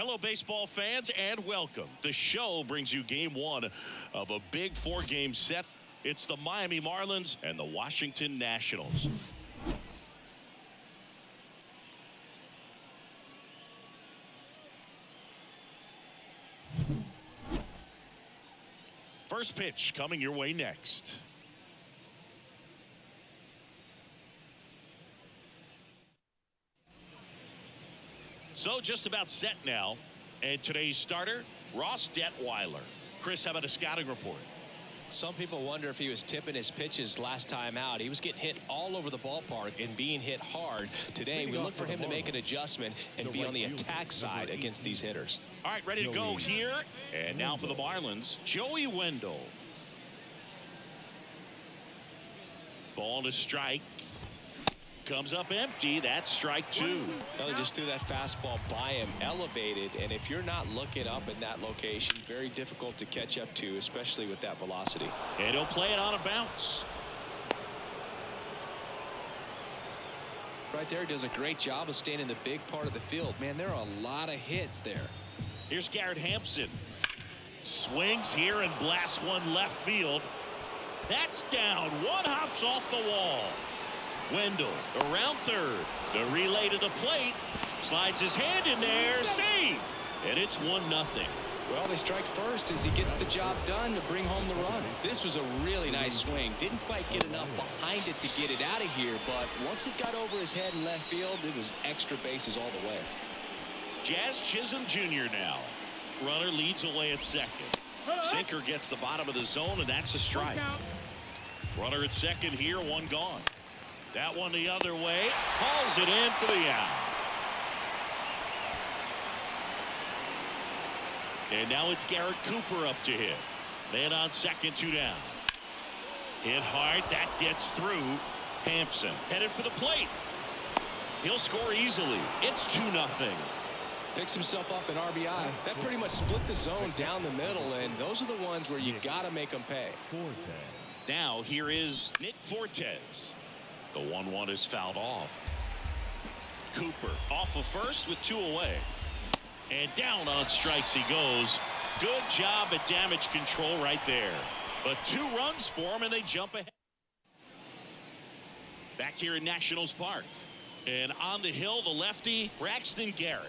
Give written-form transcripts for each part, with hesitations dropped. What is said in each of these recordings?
Hello, baseball fans, and welcome. The show brings you game one of a big four-game set. It's the Miami Marlins and the Washington Nationals. First pitch coming your way next. So just about set now. And today's starter, Detwiler. Chris, how about a scouting report? Some people wonder if he was tipping his pitches last time out. He was getting hit all over the ballpark and being hit hard. Today, we look for him to make an adjustment and be on the attack side against these hitters. All right, ready to go here. And now for the Marlins, Joey Wendell. Ball to strike. Comes up empty. That's strike two. Well, he just threw that fastball by him, elevated, and if you're not looking up in that location, very difficult to catch up to, especially with that velocity. And he'll play it on a bounce. Right there, does a great job of staying in the big part of the field. Man, there are a lot of hits there. Here's Garrett Hampson. Swings here and blasts one left field. That's down. One hops off the wall. Wendell around third. The relay to the plate. Slides his hand in there. Save. And it's 1-0. Well, they strike first as he gets the job done to bring home the run. This was a really nice swing. Didn't quite get enough behind it to get it out of here, but once it got over his head in left field, it was extra bases all the way. Jazz Chisholm Jr. now. Runner leads away at second. Sinker gets the bottom of the zone, and that's a strike. Runner at second here, one gone. That one the other way. Hauls it in for the out. And now it's Garrett Cooper up to hit. Man on second, two down. Hit hard. That gets through. Hampson headed for the plate. He'll score easily. It's 2-0. Picks himself up an RBI. That pretty much split the zone down the middle, and those are the ones where you got to make them pay. Now here is Nick Fortes. The 1-1 is fouled off. Cooper off of first with two away. And down on strikes he goes. Good job at damage control right there. But 2 runs for him, and they jump ahead. Back here in Nationals Park. And on the hill, the lefty, Braxton Garrett.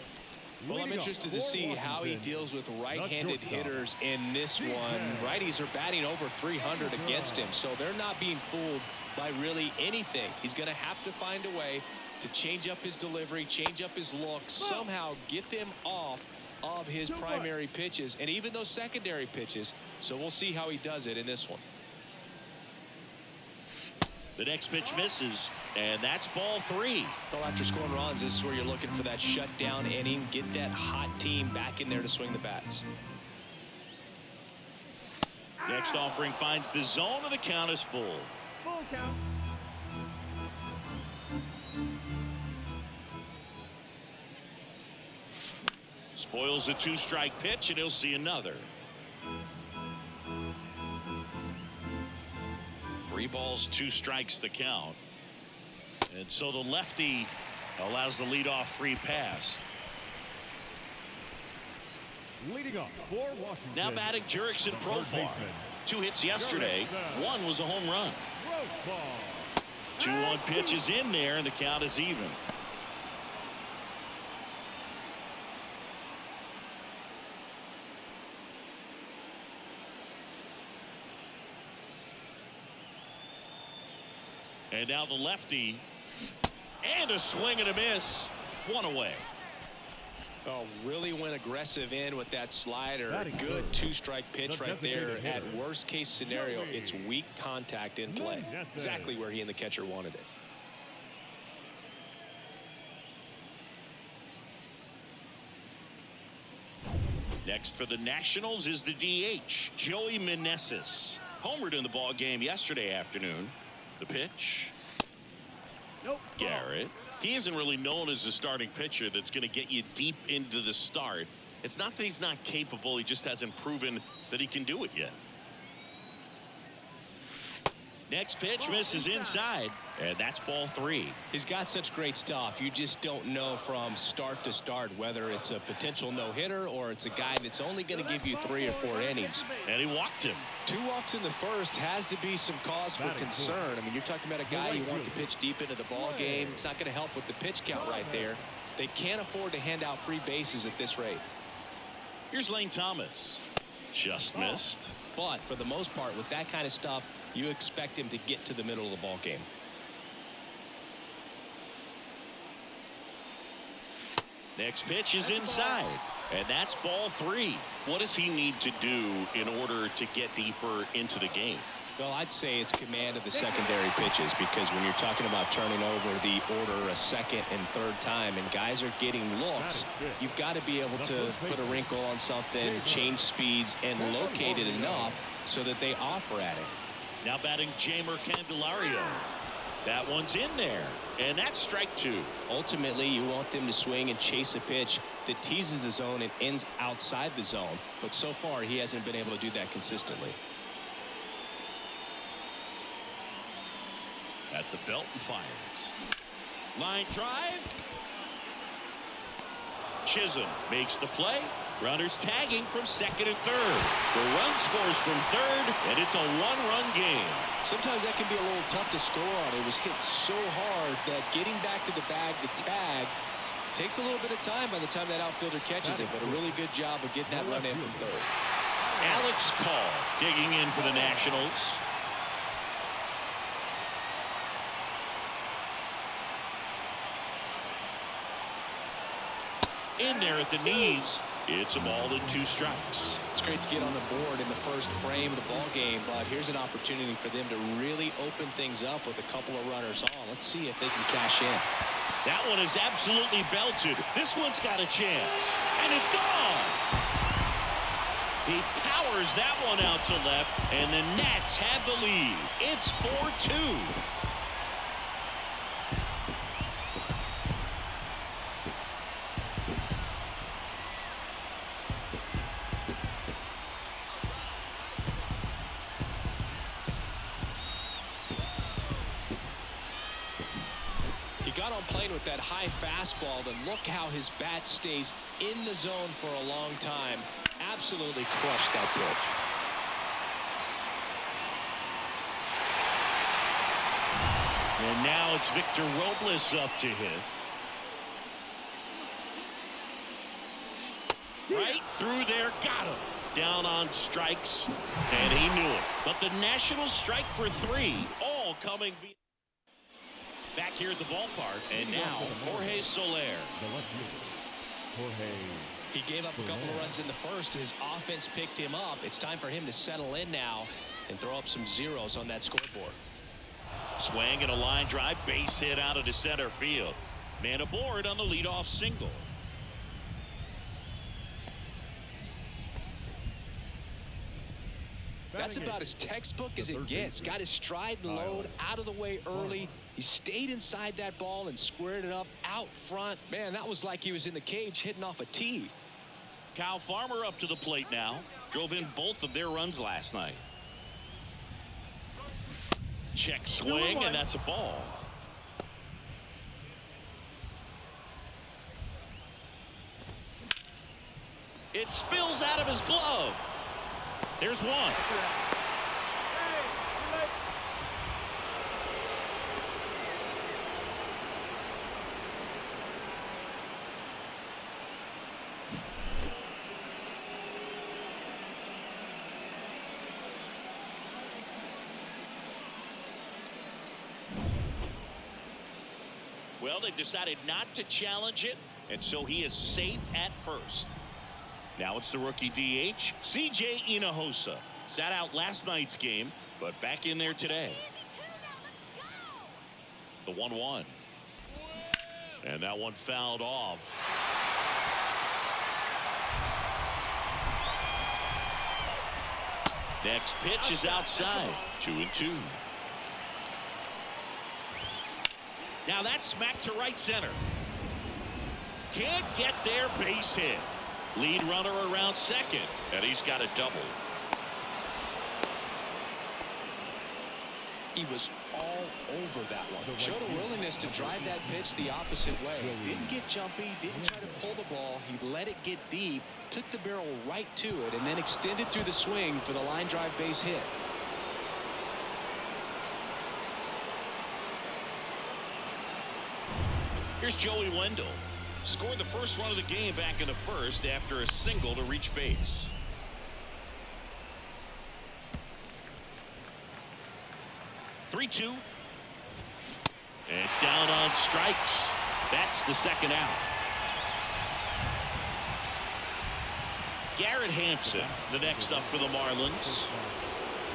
Well, I'm interested to see how he deals with right-handed hitters in this one. Righties are batting over 300 against him, so they're not being fooled by really anything. He's going to have to find a way to change up his delivery, change up his look, somehow get them off of his primary pitches and even those secondary pitches. So we'll see how he does it in this one. The next pitch misses, and that's ball 3. Well, after scoring runs, this is where you're looking for that shutdown inning, get that hot team back in there to swing the bats. Next offering finds the zone, and the count is full. Full count. Spoils the 2-strike pitch, and he'll see another. 3 balls, 2 strikes the count. And so the lefty allows the leadoff free pass. Leading off for Washington. Now batting Jurickson Profar. 2 hits yesterday. 1 was a home run. 2-1 pitch is in there, and the count is even. And now the lefty, and a swing and a miss. 1 away. Oh, really went aggressive in with that slider. Good 2-strike pitch right there. At worst case scenario, it's weak contact in play. Exactly where he and the catcher wanted it. Next for the Nationals is the DH, Joey Meneses. Homered in the ball game yesterday afternoon. The pitch. Garrett. He isn't really known as a starting pitcher that's going to get you deep into the start. It's not that he's not capable. He just hasn't proven that he can do it yet. Next pitch misses inside, and that's ball 3. He's got such great stuff. You just don't know from start to start whether it's a potential no-hitter or it's a guy that's only going to give you 3 or 4 innings. And he walked him. 2 walks in the first has to be some cause for concern. I mean, you're talking about a guy you want to pitch deep into the ball game. It's not going to help with the pitch count right there. They can't afford to hand out free bases at this rate. Here's Lane Thomas. Just missed. But for the most part, with that kind of stuff, you expect him to get to the middle of the ball game. Next pitch is inside, and that's ball 3. What does he need to do in order to get deeper into the game? Well, I'd say it's command of the secondary pitches, because when you're talking about turning over the order a second and third time and guys are getting looks, you've got to be able to put a wrinkle on something, change speeds, and locate it enough so that they offer at it. Now batting Jamer Candelario. That one's in there, and that's strike 2. Ultimately, you want them to swing and chase a pitch that teases the zone and ends outside the zone, but so far he hasn't been able to do that consistently. At the belt and fires. Line drive. Chisholm makes the play. Runners tagging from second and third. The run scores from third, and it's a 1-run game. Sometimes that can be a little tough to score on. It was hit so hard that getting back to the bag, the tag, takes a little bit of time by the time that outfielder catches it, but a really good job of getting that run in from third. Alex Call digging in for the Nationals. In there at the knees. It's a ball and 2 strikes. It's great to get on the board in the first frame of the ball game, but here's an opportunity for them to really open things up with a couple of runners on. Let's see if they can cash in. That one is absolutely belted. This one's got a chance, and it's gone. He powers that one out to left, and the Nats have the lead. It's 4-2. Got on playing with that high fastball, and look how his bat stays in the zone for a long time. Absolutely crushed that pitch. And now it's Victor Robles up to hit. Right through there, got him. Down on strikes, and he knew it. But the Nationals strike for 3, all coming via. Back here at the ballpark, and now Jorge Soler. He gave up a couple of runs in the first. His offense picked him up. It's time for him to settle in now and throw up some zeros on that scoreboard. Swing and a line drive, base hit out of the center field. Man aboard on the leadoff single. That's about as textbook as it gets. Got his stride and load out of the way early. He stayed inside that ball and squared it up out front. Man, that was like he was in the cage hitting off a tee. Kyle Farmer up to the plate now. Drove in both of their runs last night. Check swing, and that's a ball. It spills out of his glove. There's one. Well, they've decided not to challenge it, and so he is safe at first. Now it's the rookie DH, C.J. Hinojosa. Sat out last night's game, but back in there today. The 1-1. And that one fouled off. Next pitch is outside. 2-2. Now that's smacked to right center. Can't get there, base hit. Lead runner around second, and he's got a double. He was all over that one. Showed a willingness to drive that pitch the opposite way. Didn't get jumpy, didn't try to pull the ball. He let it get deep, took the barrel right to it, and then extended through the swing for the line drive base hit. Here's Joey Wendell. Scored the first run of the game back in the first after a single to reach base. Three-two. And down on strikes. That's the second out. Garrett Hampson, the next up for the Marlins.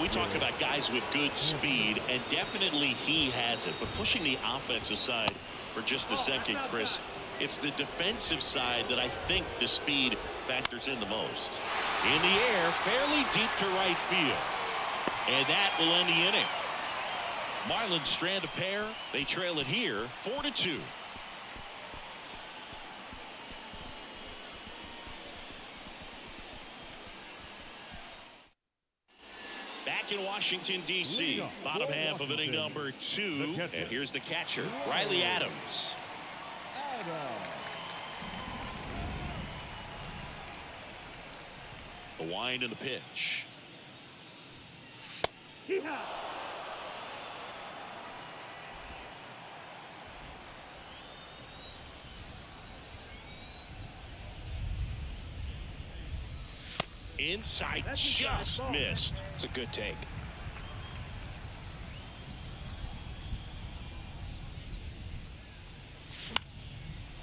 We talk about guys with good speed, and definitely he has it. But pushing the offense aside for just a second, Chris, it's the defensive side that I think the speed factors in the most. In the air, fairly deep to right field. And that will end the inning. Marlins strand a pair. They trail it here 4-2. Back in Washington, D.C., bottom half of inning number 2. And here's the catcher, Riley Adams. The wind and the pitch. Inside, just missed. It's a good take.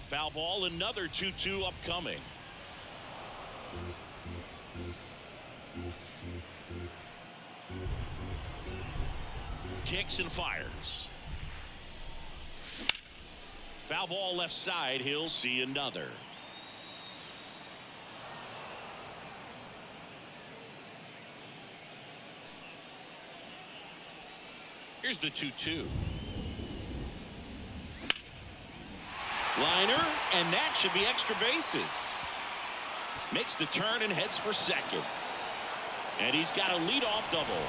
Foul ball, another 2-2 upcoming. Kicks and fires. Foul ball left side. He'll see another. Here's the 2-2. Liner, and that should be extra bases. Makes the turn and heads for second. And he's got a leadoff double.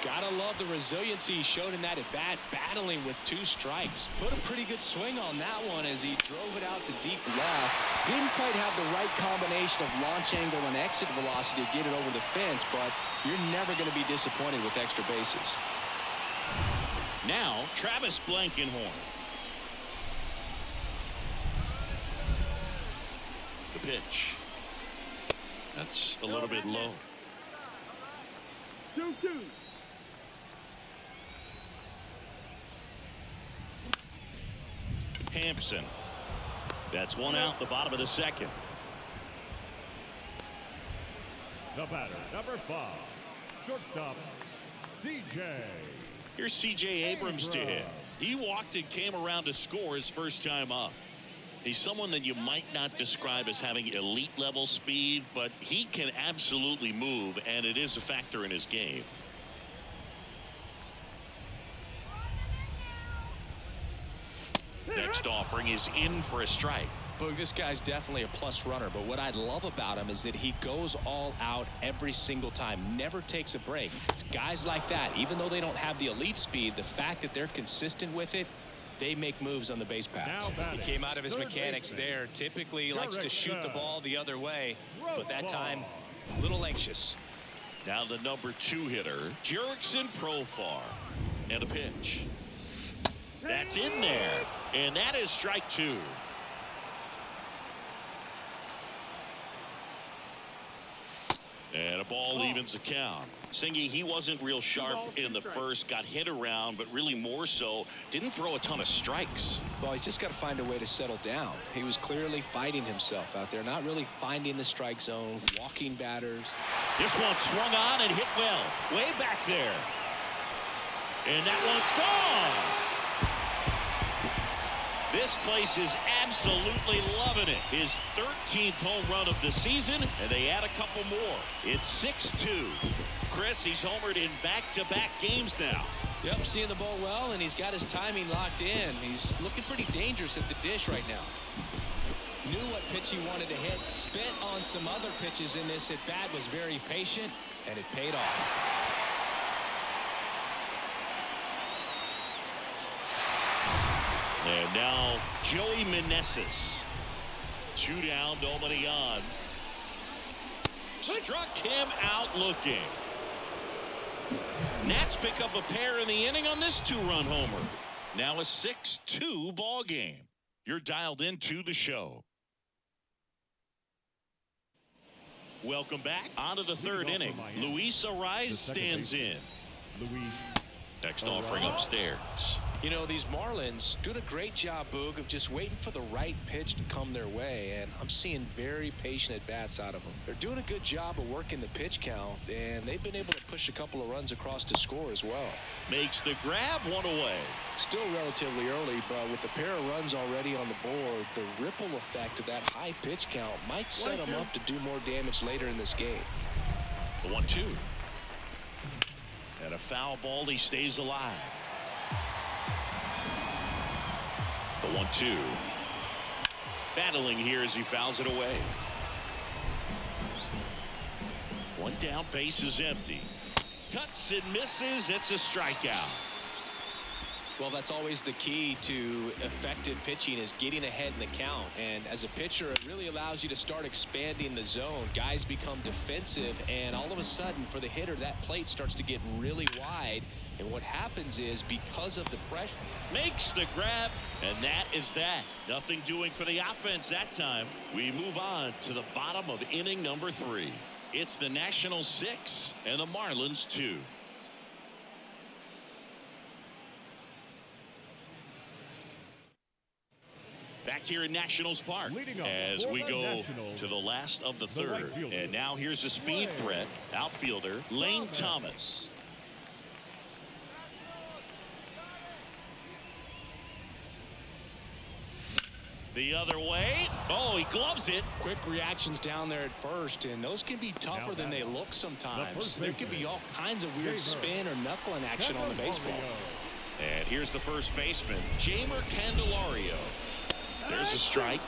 Gotta love the resiliency he showed in that at bat, battling with 2 strikes. Put a pretty good swing on that one as he drove it out to deep left. Didn't quite have the right combination of launch angle and exit velocity to get it over the fence, but you're never going to be disappointed with extra bases. Now, Travis Blankenhorn. The pitch. That's a little bit low. 2-2. Hampson. That's one out, the bottom of the second. The batter, number 5, shortstop, C.J. Here's C.J. Abrams to hit. He walked and came around to score his first time up. He's someone that you might not describe as having elite level speed, but he can absolutely move, and it is a factor in his game. Next offering is in for a strike. Boog, this guy's definitely a plus runner, but what I love about him is that he goes all out every single time, never takes a break. It's guys like that, even though they don't have the elite speed, the fact that they're consistent with it, they make moves on the base paths. He came out of his mechanics there. Typically likes to shoot the ball the other way, but that time a little anxious. Now the number 2 hitter, Jurickson Profar. And a pitch. That's in there. And that is strike 2. And a ball evens the count. Singy, he wasn't real sharp in the first, got hit around, but really more so, didn't throw a ton of strikes. Well, he's just got to find a way to settle down. He was clearly fighting himself out there, not really finding the strike zone, walking batters. This one swung on and hit well, way back there. And that one's gone. This place is absolutely loving it. His 13th home run of the season, and they add a couple more. It's 6-2. Chris, he's homered in back-to-back games now. Yep, seeing the ball well, and he's got his timing locked in. He's looking pretty dangerous at the dish right now. Knew what pitch he wanted to hit, spit on some other pitches in this at bat, was very patient, and it paid off. And now Joey Meneses. 2 down, nobody on. Struck him out looking. Nats pick up a pair in the inning on this 2-run homer. Now a 6-2 ball game. You're dialed into the show. Welcome back. On to the 3rd inning. Luis Ariz stands in. Next offering upstairs. You know, these Marlins doing a great job, Boog, of just waiting for the right pitch to come their way, and I'm seeing very patient at-bats out of them. They're doing a good job of working the pitch count, and they've been able to push a couple of runs across to score as well. Makes the grab, 1 away. Still relatively early, but with a pair of runs already on the board, the ripple effect of that high pitch count might set them up to do more damage later in this game. The 1-2. And a foul ball, he stays alive. The 1-2. Battling here as he fouls it away. 1 down, base is empty. Cuts and misses. It's a strikeout. Well, that's always the key to effective pitching, is getting ahead in the count. And as a pitcher, it really allows you to start expanding the zone. Guys become defensive, and all of a sudden, for the hitter, that plate starts to get really wide. And what happens is, because of the pressure, makes the grab, and that is that. Nothing doing for the offense that time. We move on to the bottom of inning number 3. It's the Nationals 6 and the Marlins 2. Back here in Nationals Park as we go to the last of the 3rd. And now here's a speed threat. Outfielder Lane Thomas. The other way. Oh, he gloves it. Quick reactions down there at first, and those can be tougher than they look sometimes. There could be all kinds of weird spin or knuckling action on the baseball. And here's the first baseman, Jeimer Candelario. There's a strike.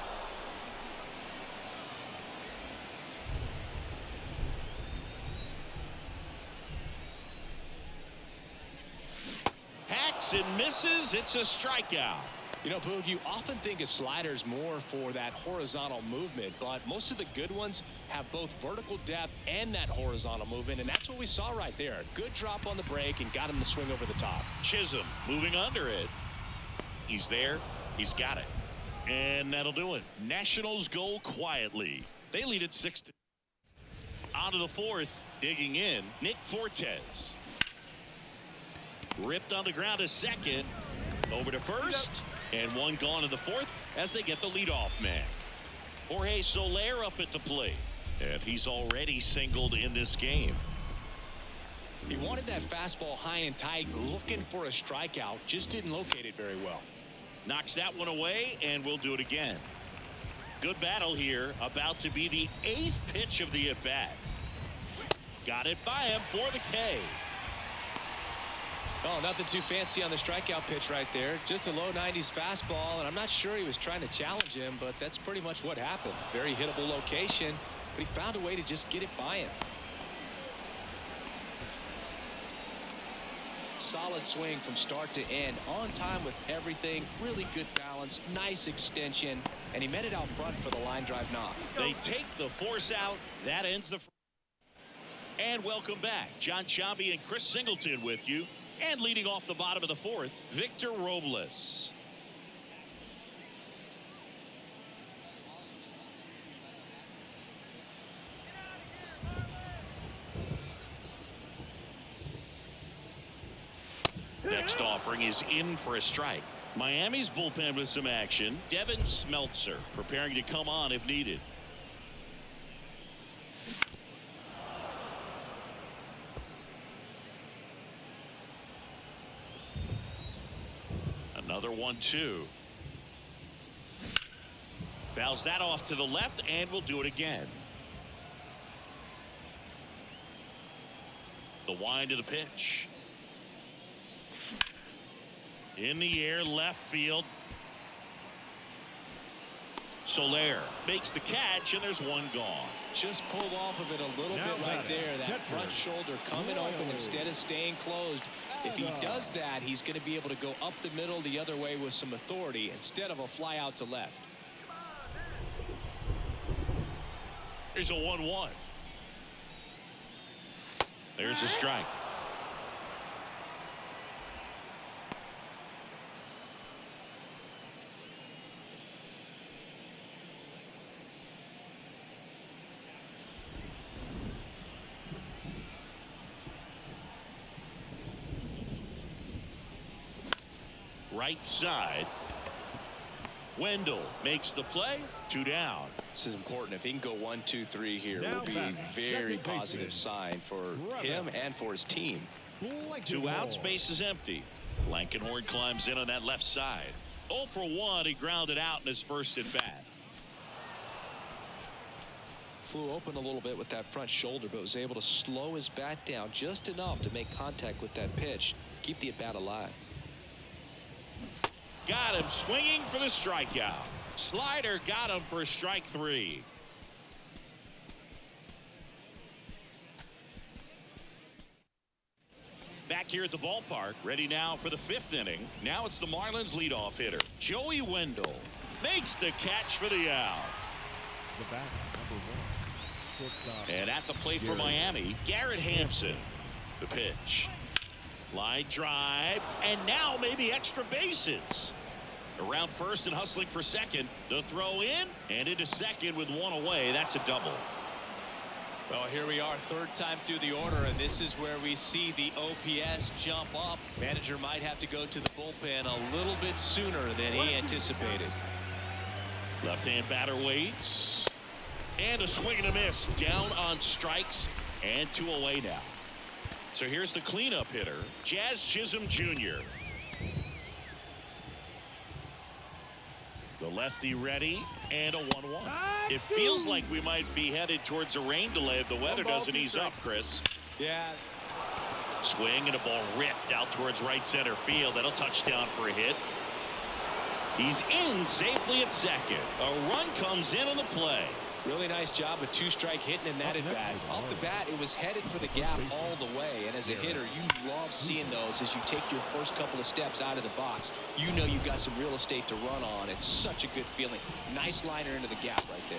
Hacks and misses. It's a strikeout. You know, Boog, you often think of sliders more for that horizontal movement, but most of the good ones have both vertical depth and that horizontal movement, and that's what we saw right there. Good drop on the break and got him to swing over the top. Chisholm moving under it. He's there. He's got it. And that'll do it. Nationals go quietly. They lead at 6-2. On to the 4th. Digging in, Nick Fortes. Ripped on the ground to second. Over to first. And 1 gone in the 4th as they get the leadoff man. Jorge Soler up at the plate. And he's already singled in this game. He wanted that fastball high and tight, looking for a strikeout. Just didn't locate it very well. Knocks that one away, and we'll do it again. Good battle here. About to be the 8th pitch of the at-bat. Got it by him for the K. Oh, nothing too fancy on the strikeout pitch right there. Just a low 90s fastball, and I'm not sure he was trying to challenge him, but that's pretty much what happened. Very hittable location, but he found a way to just get it by him. Solid swing from start to end, on time with everything. Really good balance, nice extension, and he met it out front for the line drive knock. They take the force out. That ends the. And welcome back. John Sciambi and Chris Singleton with you. And leading off the bottom of the 4th, Victor Robles. Next offering is in for a strike. Miami's bullpen with some action. Devin Smeltzer preparing to come on if needed. Another 1-2. Fouls that off to the left, and we'll do it again. The wind of the pitch. In the air, left field. Soler makes the catch, and there's one gone. Just pulled off of it a little bit right there. That front shoulder coming open instead of staying closed. If he does that, he's going to be able to go up the middle the other way with some authority instead of a fly out to left. There's a 1-1. There's a strike. Right side. Wendell makes the play. 2 down. This is important. If he can go 1, 2, 3 here, it will be a very positive sign for him and for his team. 2 outs, base is empty. Blankenhorn climbs in on that left side. 0 for 1. He grounded out in his first at bat. Flew open a little bit with that front shoulder, but was able to slow his bat down just enough to make contact with that pitch. Keep the at bat alive. Got him swinging for the strikeout. Slider got him for strike 3. Back here at the ballpark, ready now for the 5th inning. Now it's the Marlins leadoff hitter, Joey Wendell. Makes the catch for the out. The back, number 1. Shortstop. And at the plate for Miami, Garrett. The pitch. Line drive, and now maybe extra bases. Around first and hustling for second. The throw in and into second with 1 away. That's a double. Well, here we are, 3rd time through the order, and this is where we see the OPS jump up. Manager might have to go to the bullpen a little bit sooner than he anticipated. Left-hand batter waits. And a swing and a miss. Down on strikes and 2 away now. So here's the cleanup hitter, Jazz Chisholm Jr. The lefty ready, and a 1-1. It feels like we might be headed towards a rain delay if the weather doesn't ease up, Chris. Yeah. Swing and a ball ripped out towards right center field. That'll touch down for a hit. He's in safely at second. A run comes in on the play. Really nice job with 2-strike hitting in that at bat. Off the bat, it was headed for the gap all the way. And as a hitter, you love seeing those as you take your first couple of steps out of the box. You know you've got some real estate to run on. It's such a good feeling. Nice liner into the gap right there.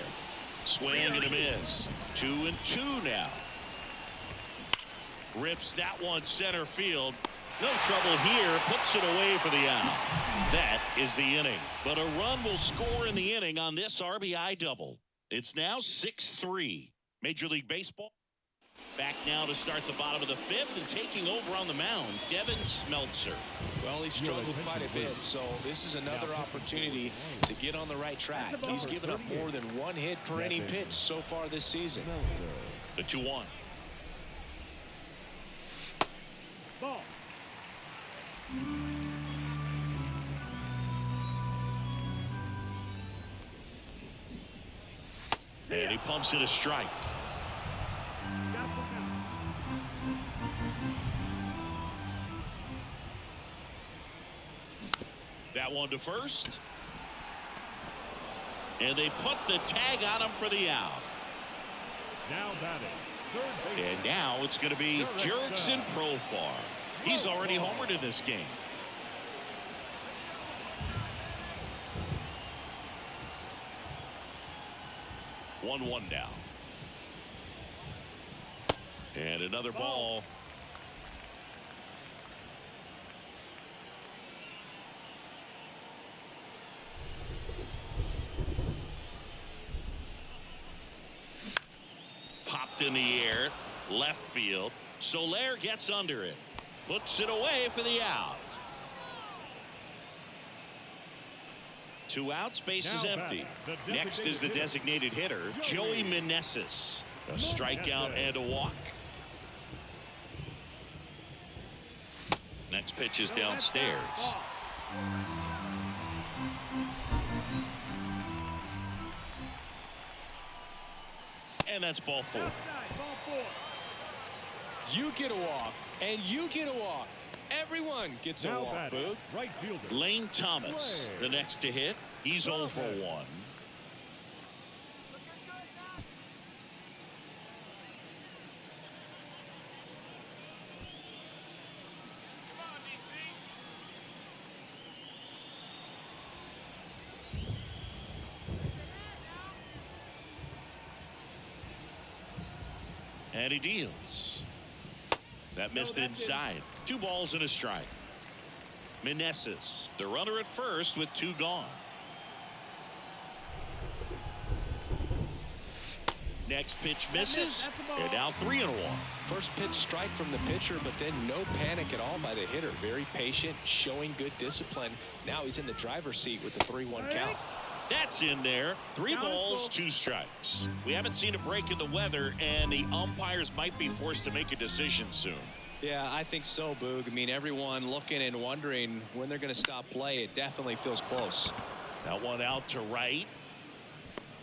Swing and a miss. 2-2 now. Rips that one center field. No trouble here. Puts it away for the out. That is the inning. But a run will score in the inning on this RBI double. It's now 6-3. Major League Baseball. Back now to start the bottom of the 5th, and taking over on the mound, Devin Smeltzer. Well, he struggled quite a bit, so this is another opportunity to get on the right track. He's given up more than 1 hit per inning pitch so far this season. The 2-1. Ball. And he pumps it a strike. That one to first. And they put the tag on him for the out. Now batting. Third base. And now it's going to be Jurickson Profar. He's already homered in this game. One now. And another ball. Popped in the air. Left field. Soler gets under it. Puts it away for the out. 2 outs, base is empty. Next is the designated hitter, Joey Meneses. A strikeout and a walk. Next pitch is downstairs. And that's ball 4. You get a walk, and you get a walk. Everyone gets a walk, Boog. Right fielder. Lane Thomas, the next to hit. He's 0 for 1. And he deals. That missed inside. 2 balls and a strike. Meneses, the runner at first with 2 gone. Next pitch misses. And now 3-1. First pitch strike from the pitcher, but then no panic at all by the hitter. Very patient, showing good discipline. Now he's in the driver's seat with the 3-1 count. That's in there. 3 balls, 2 strikes. We haven't seen a break in the weather, and the umpires might be forced to make a decision soon. Yeah, I think so, Boog. I mean, everyone looking and wondering when they're going to stop play. It definitely feels close. That one out to right.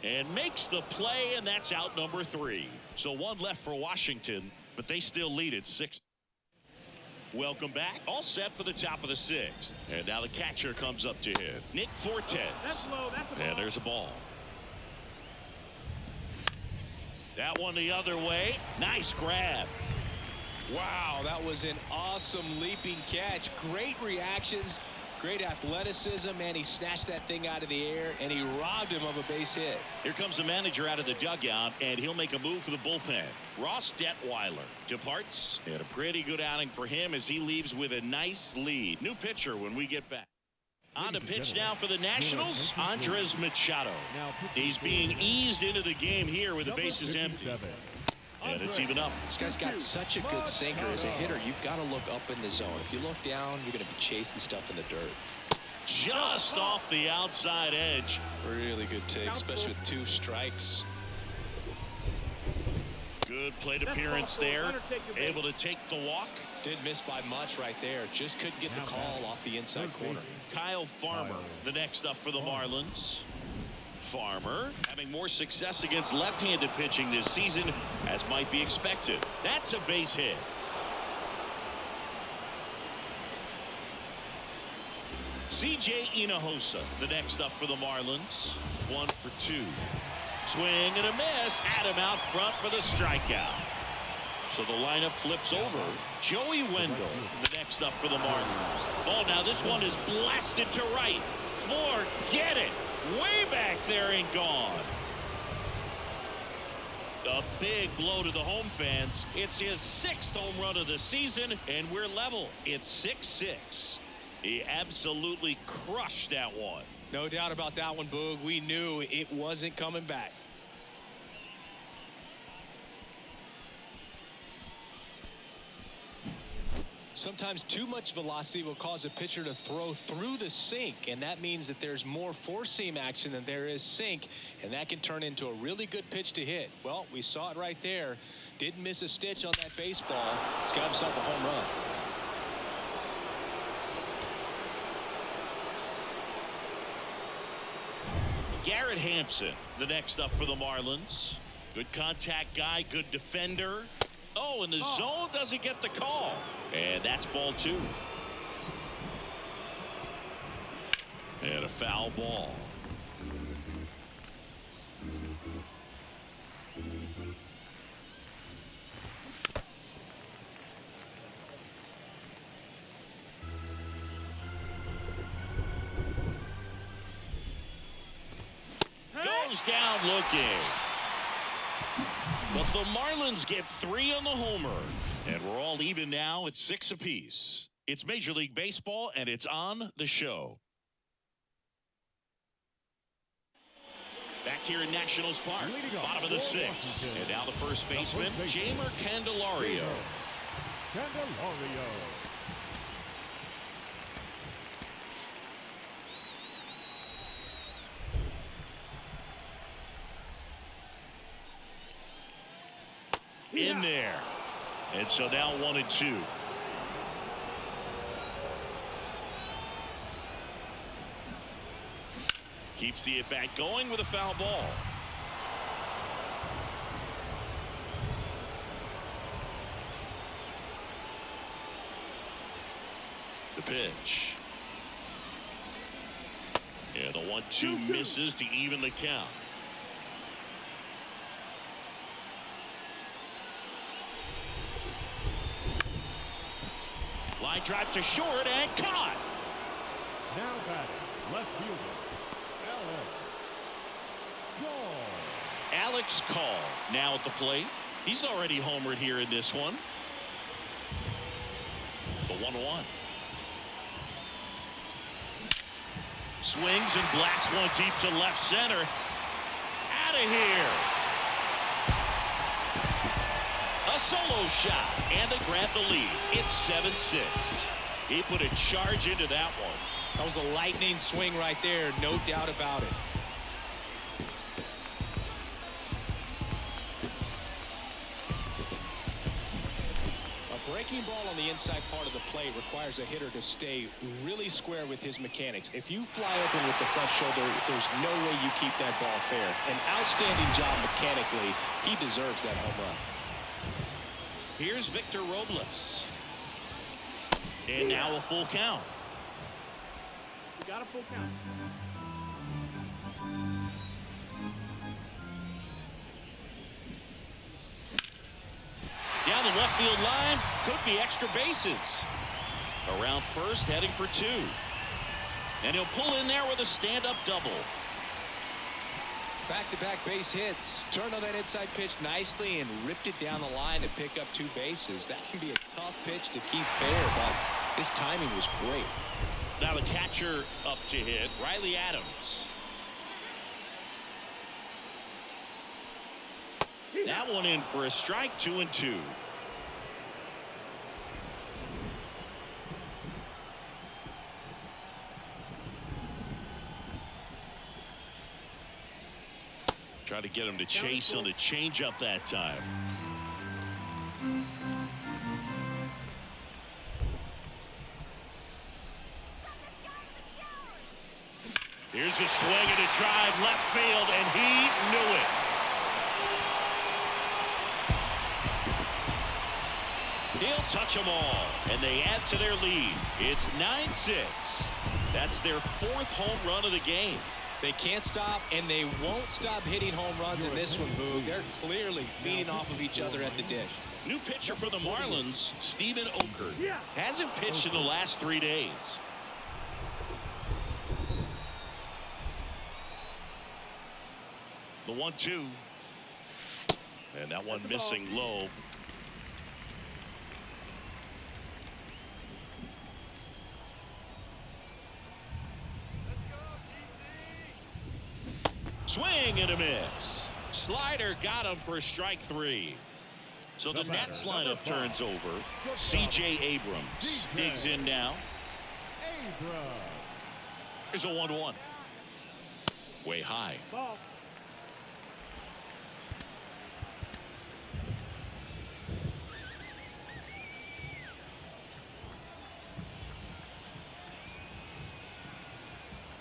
And makes the play, and that's out number 3. So 1 left for Washington, but they still lead at 6. Welcome back. All set for the top of the 6th. And now the catcher comes up to hit. Nick Fortes. And there's a ball. That one the other way. Nice grab. Wow, that was an awesome leaping catch. Great reactions. Great athleticism, and he snatched that thing out of the air, and he robbed him of a base hit. Here comes the manager out of the dugout, and he'll make a move for the bullpen. Ross Detwiler departs, and a pretty good outing for him as he leaves with a nice lead. New pitcher when we get back. On to pitch now for the Nationals, Andres Machado. He's being eased into the game here with the bases empty. And it's even up. This guy's got such a good sinker. As a hitter, you've got to look up in the zone. If you look down, you're going to be chasing stuff in the dirt. Just off the outside edge. Really good take, especially with 2 strikes. Good plate appearance there. Able to take the walk. Didn't miss by much right there. Just couldn't get the call off the inside corner. Kyle Farmer, the next up for the Marlins. Farmer having more success against left-handed pitching this season, as might be expected. That's a base hit. C.J. Hinojosa, the next up for the Marlins. 1 for 2. Swing and a miss. Had him out front for the strikeout. So the lineup flips over. Joey Wendell, the next up for the Marlins. Oh, now this one is blasted to right. Forget it. Way back there and gone. A big blow to the home fans. It's his 6th home run of the season, and we're level. It's 6-6. He absolutely crushed that one. No doubt about that one, Boog. We knew it wasn't coming back. Sometimes too much velocity will cause a pitcher to throw through the sink, and that means that there's more four-seam action than there is sink, and that can turn into a really good pitch to hit. Well, we saw it right there. Didn't miss a stitch on that baseball. He's got himself a home run. Garrett Hampson, the next up for the Marlins. Good contact guy, good defender. Oh, and the zone doesn't get the call. And that's ball 2. And a foul ball. Goes down looking. But the Marlins get 3 on the homer. And we're all even now at 6 apiece. It's Major League Baseball, and it's on the show. Back here in Nationals Park, bottom of the 6th. And now the first baseman, Jeimer Candelario. In there. And so now 1-2. Keeps the at-bat going with a foul ball. The pitch. Yeah, the 1-2 misses to even the count. Line drive to short and caught. Now batting, left fielder, Alex Call now at the plate. He's already homered here in this one. The 1-1. Swings and blasts one deep to left center. Out of here. A solo shot, and they grab the lead. It's 7-6. He put a charge into that one. That was a lightning swing right there, no doubt about it. A breaking ball on the inside part of the plate requires a hitter to stay really square with his mechanics. If you fly open with the front shoulder, there's no way you keep that ball fair. An outstanding job mechanically. He deserves that home run. Here's Victor Robles. And now a full count. You got a full count. Down the left field line, could be extra bases. Around first, heading for 2. And he'll pull in there with a stand-up double. Back-to-back base hits. Turned on that inside pitch nicely and ripped it down the line to pick up 2 bases. That can be a tough pitch to keep fair, but his timing was great. Now the catcher up to hit, Riley Adams. That one in for a strike, 2-2. Try to get him to chase on the changeup that time. Here's a swing and a drive left field, and he knew it. He'll touch them all, and they add to their lead. It's 9-6. That's their 4th home run of the game. They can't stop, and they won't stop hitting home runs in this one, Boog. They're clearly feeding off of each other at the dish. New pitcher for the Marlins, Steven Okert. Hasn't pitched in the last 3 days. The 1-2. And that one missing low. Swing and a miss. Slider got him for strike 3. So the Nets lineup turns over. C.J. Abrams digs in now. Here's a 1-1. Way high.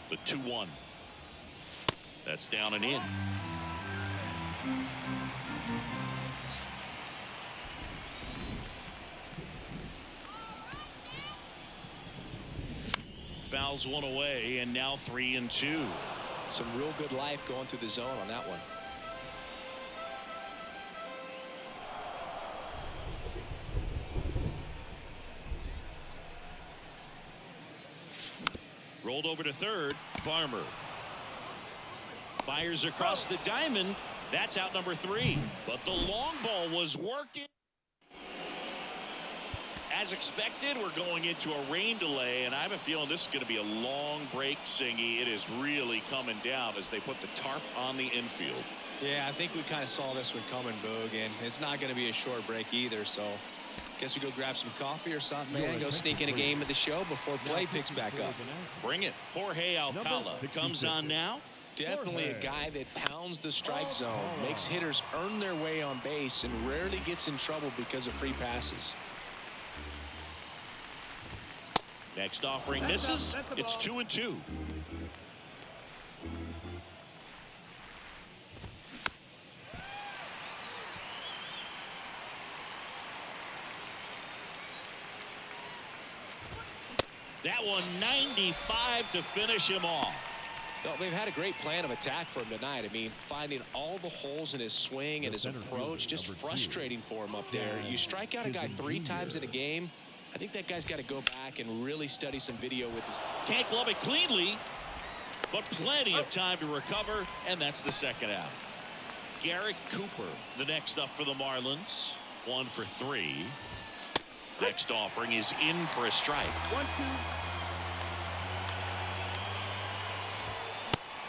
The 2-1. That's down and in. Fouls one away, and now 3-2. Some real good life going through the zone on that one. Rolled over to third. Farmer fires across the diamond. That's out number 3. But the long ball was working. As expected, we're going into a rain delay, and I have a feeling this is going to be a long break, Singy. It is really coming down as they put the tarp on the infield. Yeah, I think we kind of saw this one coming, Boog, and it's not going to be a short break either, so guess we go grab some coffee or something, man. Go sneak in a game of the show before play picks back up. Bring it. Jorge Alcala comes on now. Definitely a guy that pounds the strike zone, makes hitters earn their way on base, and rarely gets in trouble because of free passes. Next offering misses. It's 2-2. That one 95 to finish him off. Well, they've had a great plan of attack for him tonight. I mean, finding all the holes in his swing and his approach, just frustrating for him up there. You strike out a guy 3 times in a game, I think that guy's got to go back and really study some video with his. Can't glove it cleanly, but plenty of time to recover, and that's the second out. Garrett Cooper, the next up for the Marlins. 1 for 3. Next offering is in for a strike. 1-2.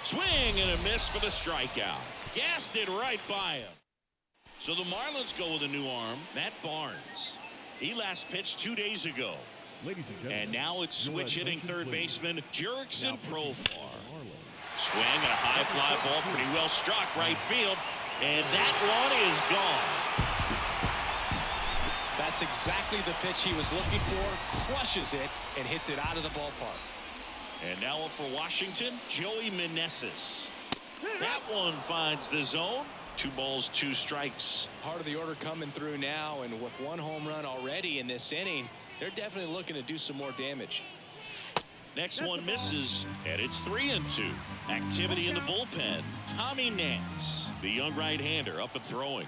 Swing and a miss for the strikeout. Gassed it right by him. So the Marlins go with a new arm, Matt Barnes. He last pitched 2 days ago. Ladies and gentlemen, And now it's switch hitting third baseman Jurickson Profar. Marlins. Swing and a high fly ball, pretty well struck right field. And that one is gone. That's exactly the pitch he was looking for. Crushes it and hits it out of the ballpark. And now up for Washington, Joey Meneses. That one finds the zone. 2 balls, 2 strikes. Part of the order coming through now, and with 1 home run already in this inning, they're definitely looking to do some more damage. Next one misses, and it's 3-2. Activity in the bullpen. Tommy Nance, the young right-hander, up and throwing.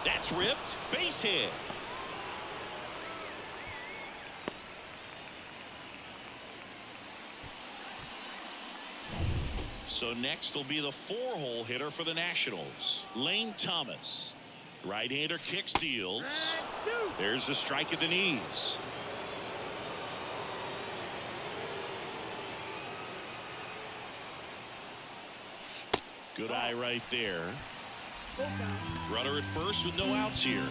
That's ripped. Base hit. So next will be the 4-hole hitter for the Nationals, Lane Thomas. Right-hander kicks, deals. There's a strike at the knees. Good eye right there. Runner at first with no outs here.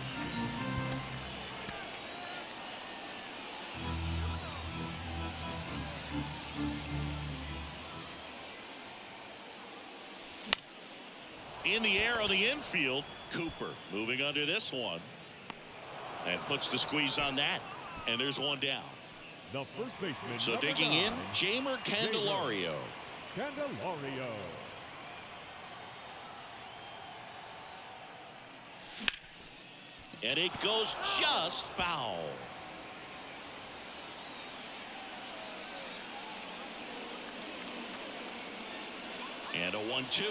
In the air on the infield, Cooper moving under this one and puts the squeeze on that, and there's one down. The first baseman. So number digging in, 9, Jeimer Candelario. Candelario. And it goes just foul. And a 1-2.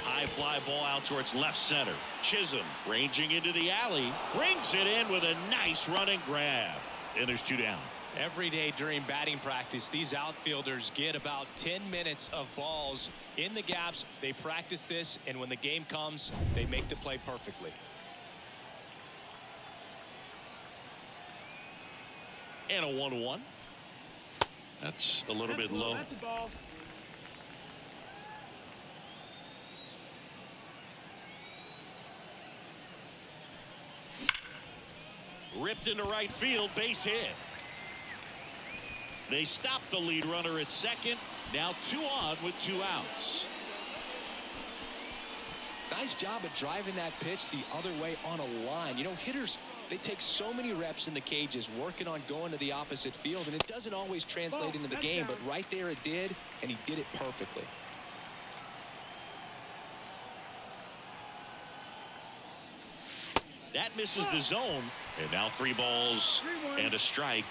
High fly ball out towards left center. Chisholm ranging into the alley. Brings it in with a nice running grab. And there's 2 down. Every day during batting practice, these outfielders get about 10 minutes of balls in the gaps. They practice this, and when the game comes, they make the play perfectly. And a 1-1. That's a little bit low. That's a ball. Ripped into right field, base hit. They stopped the lead runner at second. Now 2 on with 2 outs. Nice job of driving that pitch the other way on a line. You know, hitters, they take so many reps in the cages working on going to the opposite field, and it doesn't always translate into the game, but right there it did, and he did it perfectly. That misses the zone. And now 3 balls and a strike.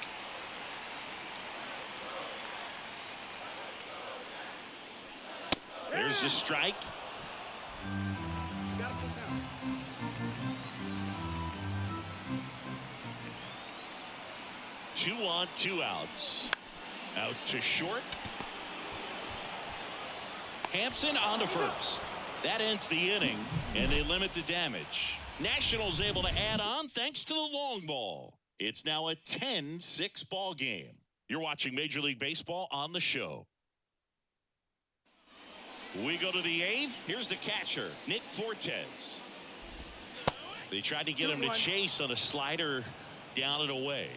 There's the strike. 2 on, 2 outs. Out to short. Hampson on to first. That ends the inning, and they limit the damage. Nationals able to add on thanks to the long ball. It's now a 10-6 ball game. You're watching Major League Baseball on the show. We go to the 8th. Here's the catcher, Nick Fortes. They tried to get him to chase on a slider down and away.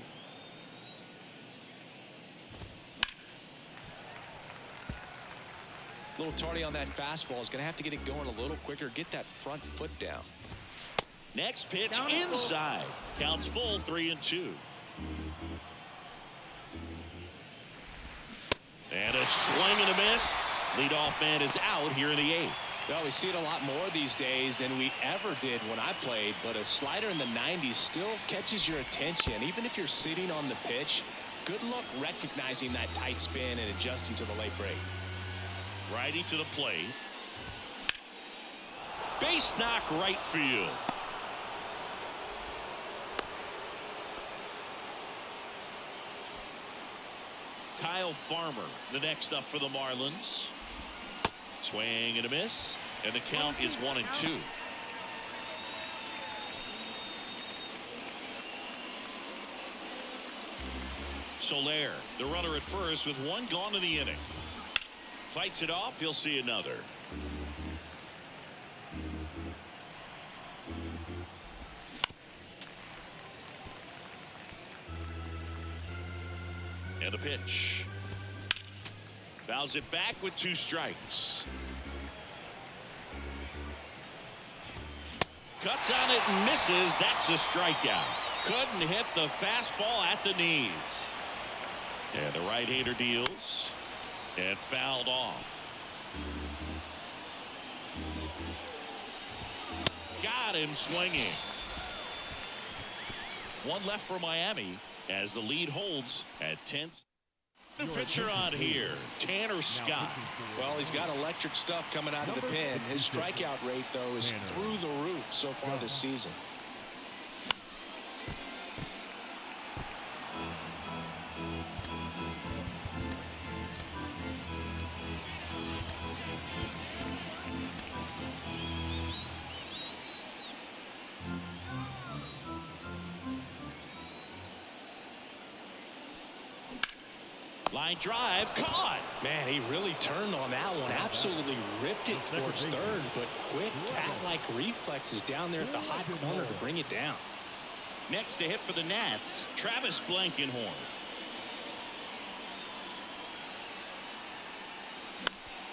A little tardy on that fastball. Is going to have to get it going a little quicker. Get that front foot down. Next pitch inside. Counts full, 3-2. And a swing and a miss. Leadoff man is out here in the 8th. Well, we see it a lot more these days than we ever did when I played, but a slider in the 90s still catches your attention. Even if you're sitting on the pitch, good luck recognizing that tight spin and adjusting to the late break. Righty to the plate. Base knock right field. Kyle Farmer, the next up for the Marlins. Swing and a miss, and the count is 1-2. Soler, the runner at first with one gone in the inning. Fights it off. He'll see another. And a pitch. Fouls it back with 2 strikes. Cuts on it and misses. That's a strikeout. Couldn't hit the fastball at the knees. And the right-hander deals and fouled off. Got him swinging. One left for Miami as the lead holds at 10. New pitcher on here, Tanner Scott. Well, he's got electric stuff coming out of the pen. His strikeout rate, though, is through the roof so far this season. Line drive, caught. Man, he really turned on that one. Absolutely ripped it towards third, but quick cat-like reflexes down there at the hot corner to bring it down. Next to hit for the Nats, Travis Blankenhorn.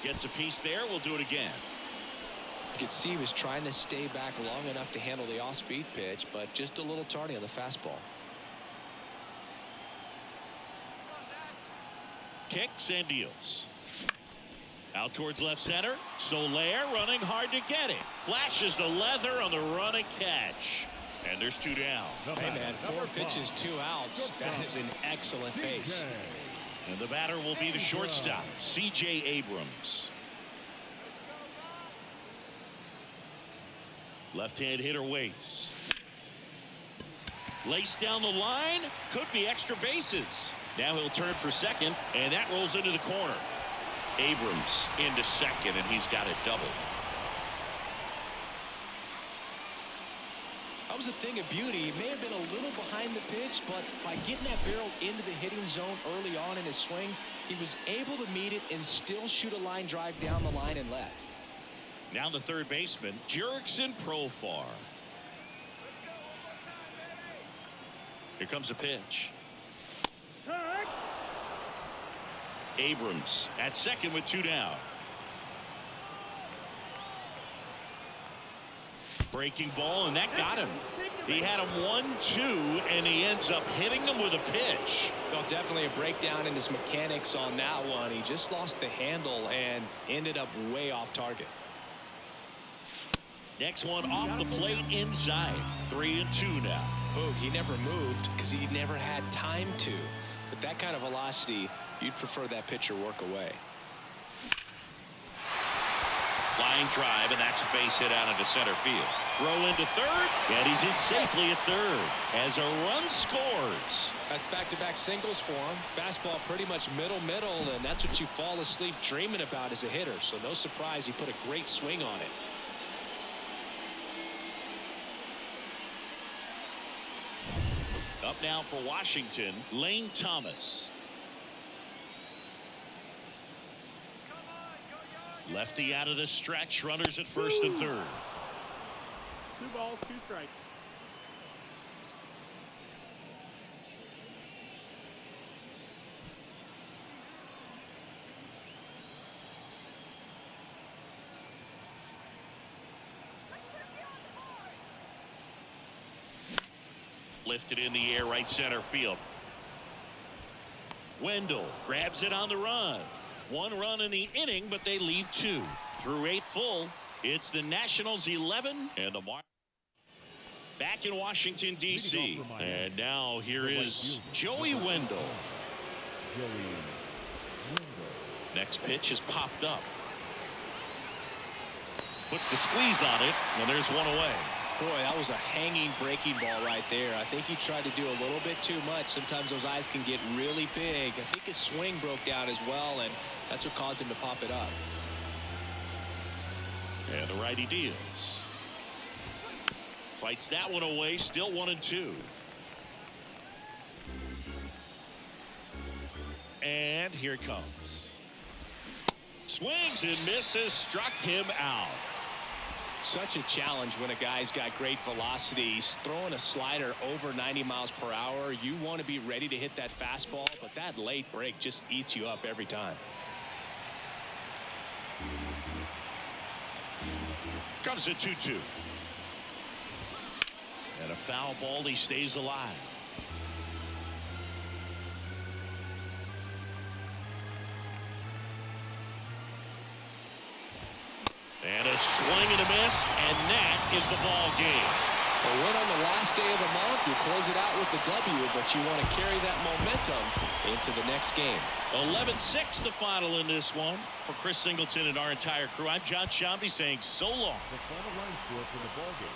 Gets a piece there. We'll do it again. You could see he was trying to stay back long enough to handle the off-speed pitch, but just a little tardy on the fastball. Kicks and deals. Out towards left center. Soler running hard to get it. Flashes the leather on the running catch. And there's 2 down. Hey, man, 4 pitches, 2 outs. That is an excellent base. And the batter will be the shortstop, C.J. Abrams. Left-hand hitter waits. Laced down the line. Could be extra bases. Now he'll turn for second, and that rolls into the corner. Abrams into second, and he's got it double. That was a thing of beauty. He may have been a little behind the pitch, but by getting that barrel into the hitting zone early on in his swing, he was able to meet it and still shoot a line drive down the line and left. Now the third baseman, Jurickson Profar. Here comes a pitch. Abrams at second with 2 down. Breaking ball, and that got him. He had him 1-2, and he ends up hitting him with a pitch. Well, definitely a breakdown in his mechanics on that one. He just lost the handle and ended up way off target. Next one off the plate inside. 3-2 now. Oh, he never moved because he never had time to. But that kind of velocity, you'd prefer that pitcher work away. Line drive, and that's a base hit out into center field. Throw into third, and he's in safely at third as a run scores. That's back-to-back singles for him. Fastball pretty much middle, and that's what you fall asleep dreaming about as a hitter. So no surprise he put a great swing on it. Up now for Washington, Lane Thomas. Lefty out of the stretch, runners at first and third. 2 balls, 2 strikes. Lifted in the air, right center field. Wendell grabs it on the run. 1 run in the inning, but they leave 2. Through 8 full, it's the Nationals 11 and the Marlins. Back in Washington, D.C. And now here is Joey Wendell. Next pitch is popped up. Puts the squeeze on it, and there's 1 away. Boy, that was a hanging breaking ball right there. I think he tried to do a little bit too much. Sometimes those eyes can get really big. I think his swing broke down as well, and that's what caused him to pop it up. And the righty deals. Fights that one away. Still 1-2. And here it comes. Swings and misses. Struck him out. Such a challenge when a guy's got great velocity. He's throwing a slider over 90 miles per hour. You want to be ready to hit that fastball, but that late break just eats you up every time. Comes a 2-2. And a foul ball. He stays alive. And a swing and a miss, and that is the ball game. A win on the last day of the month. You close it out with the W, but you want to carry that momentum into the next game. 11-6 the final in this one. For Chris Singleton and our entire crew, I'm John Shambi saying so long. The final line score for the ball game.